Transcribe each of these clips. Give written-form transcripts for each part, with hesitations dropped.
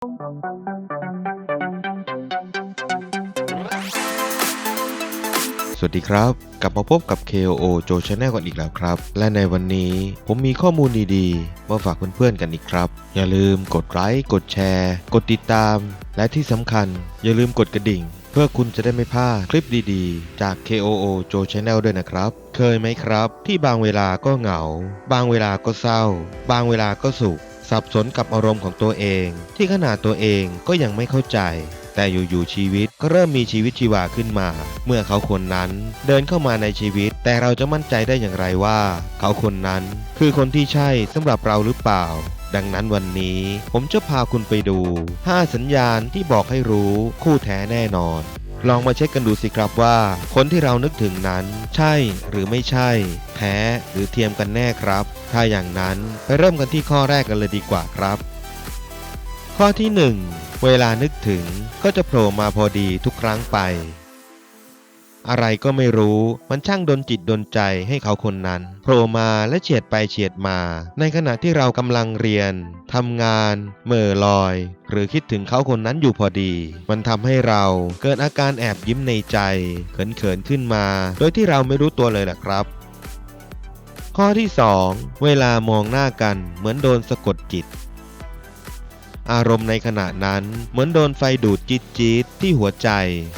สวัสดีครับกลับมาพบกับ KOO Joe Channel กันอีกแล้วครับและในวันนี้ผมมีข้อมูลดีๆมาฝากเพื่อนๆกันอีกครับอย่าลืมกดไลค์กดแชร์กดติดตามและที่สำคัญอย่าลืมกดกระดิ่งเพื่อคุณจะได้ไม่พลาดคลิปดีๆจาก KOO Joe Channel ด้วยนะครับเคยไหมครับที่บางเวลาก็เหงาบางเวลาก็เศร้าบางเวลาก็สุขสับสนกับอารมณ์ของตัวเองที่ขนาดตัวเองก็ยังไม่เข้าใจแต่อยู่ๆชีวิตก็เริ่มมีชีวิตชีวาขึ้นมาเมื่อเขาคนนั้นเดินเข้ามาในชีวิตแต่เราจะมั่นใจได้อย่างไรว่าเขาคนนั้นคือคนที่ใช่สำหรับเราหรือเปล่าดังนั้นวันนี้ผมจะพาคุณไปดู5สัญญาณที่บอกให้รู้คู่แท้แน่นอนลองมาเช็คกันดูสิครับว่าคนที่เรานึกถึงนั้นใช่หรือไม่ใช่แท้หรือเทียมกันแน่ครับถ้าอย่างนั้นไปเริ่มกันที่ข้อแรกกันเลยดีกว่าครับข้อที่ 1 เวลานึกถึงก็จะโผล่มาพอดีทุกครั้งไปอะไรก็ไม่รู้มันช่างดลจิตดลใจให้เขาคนนั้นโผล่มาและเฉียดไปเฉียดมาในขณะที่เรากำลังเรียนทำงานเหม่อลอยหรือคิดถึงเขาคนนั้นอยู่พอดีมันทำให้เราเกิดอาการแอบยิ้มในใจเขินๆขึ้นมาโดยที่เราไม่รู้ตัวเลยล่ะครับข้อที่ 2 เวลามองหน้ากันเหมือนโดนสะกดจิตอารมณ์ในขณะนั้นเหมือนโดนไฟดูดจี๊ดๆที่หัวใจ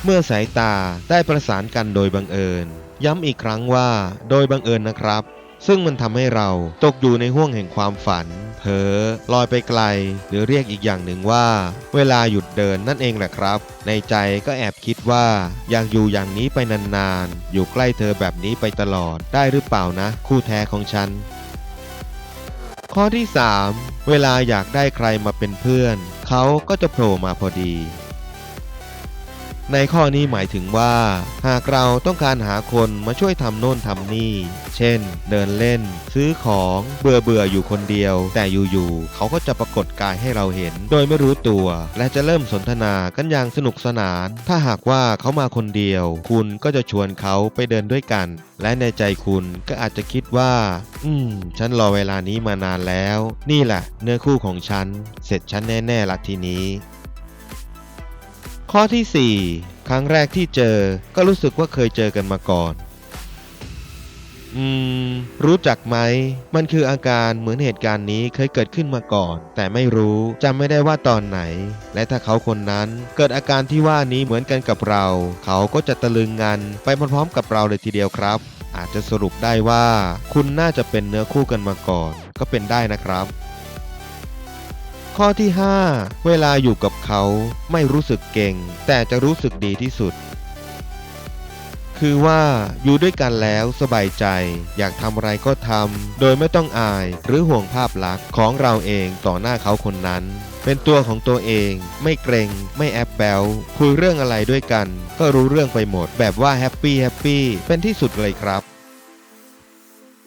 เมื่อสายตาได้ประสานกันโดยบังเอิญย้ำอีกครั้งว่าโดยบังเอิญนะครับซึ่งมันทำให้เราตกอยู่ในห้วงแห่งความฝันเผลอลอยไปไกลหรือเรียกอีกอย่างหนึ่งว่าเวลาหยุดเดินนั่นเองแหละครับในใจก็แอบคิดว่าอยากอยู่อย่างนี้ไปนานๆอยู่ใกล้เธอแบบนี้ไปตลอดได้หรือเปล่านะคู่แท้ของฉันข้อที่ 3 เวลาอยากได้ใครมาเป็นเพื่อนเขาก็จะโผล่มาพอดีในข้อนี้หมายถึงว่าหากเราต้องการหาคนมาช่วยทำโน่นทำนี่เช่นเดินเล่นซื้อของเบื่ออยู่คนเดียวแต่อยู่ๆเขาก็จะปรากฏกายให้เราเห็นโดยไม่รู้ตัวและจะเริ่มสนทนากันอย่างสนุกสนานถ้าหากว่าเขามาคนเดียวคุณก็จะชวนเขาไปเดินด้วยกันและในใจคุณก็อาจจะคิดว่าฉันรอเวลานี้มานานแล้วนี่แหละเนื้อคู่ของฉันเสร็จฉันแน่ๆละทีนี้ข้อที่ 4 ครั้งแรกที่เจอก็รู้สึกว่าเคยเจอกันมาก่อนรู้จักไหมมันคืออาการเหมือนเหตุการณ์นี้เคยเกิดขึ้นมาก่อนแต่ไม่รู้จำไม่ได้ว่าตอนไหนและถ้าเขาคนนั้นเกิดอาการที่ว่านี้เหมือนกันกับเราเขาก็จะตะลึงงันไปพร้อมๆกับเราเลยทีเดียวครับอาจจะสรุปได้ว่าคุณน่าจะเป็นเนื้อคู่กันมาก่อนก็เป็นได้นะครับข้อที่ 5 เวลาอยู่กับเขาไม่รู้สึกเก่งแต่จะรู้สึกดีที่สุดคือว่าอยู่ด้วยกันแล้วสบายใจอยากทำอะไรก็ทำโดยไม่ต้องอายหรือห่วงภาพลักษณ์ของเราเองต่อหน้าเขาคนนั้นเป็นตัวของตัวเองไม่เกรงไม่แอบแบลคุยเรื่องอะไรด้วยกันก็รู้เรื่องไปหมดแบบว่าแฮปปี้เป็นที่สุดเลยครับ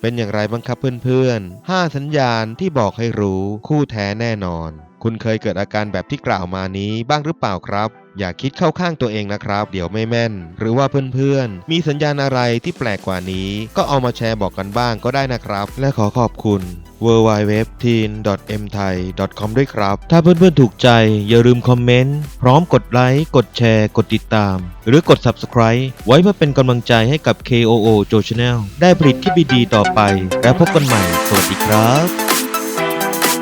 เป็นอย่างไรบ้างครับเพื่อนๆ5สัญญาณที่บอกให้รู้คู่แท้แน่นอนคุณเคยเกิดอาการแบบที่กล่าวมานี้บ้างหรือเปล่าครับอย่าคิดเข้าข้างตัวเองนะครับเดี๋ยวไม่แม่นหรือว่าเพื่อนๆมีสัญญาณอะไรที่แปลกกว่านี้ก็เอามาแชร์บอกกันบ้างก็ได้นะครับและขอขอบคุณ www.teen.mthai.com ด้วยครับถ้าเพื่อนๆถูกใจอย่าลืมคอมเมนต์พร้อมกดไลค์กดแชร์กดติดตามหรือกด Subscribe ไว้เพื่อเป็นกำลังใจให้กับ KOO Joe Channel ได้ผลิตคลิปดีๆต่อไปแล้วพบกันใหม่สวัสดีครับ